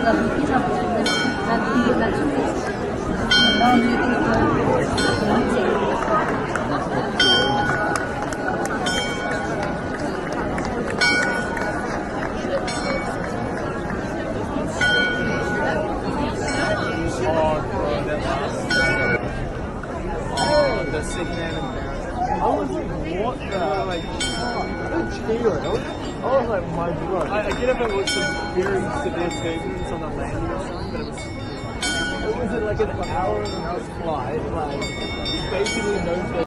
나 피자 먹는데 나 뒤에 나 준비했어. 나 맞지? The sitting there and I was like, what the? Like, I was like, my God. I get if it was some very severe turbulence on the landing or something, but it was like an hour and a half flight, like, basically no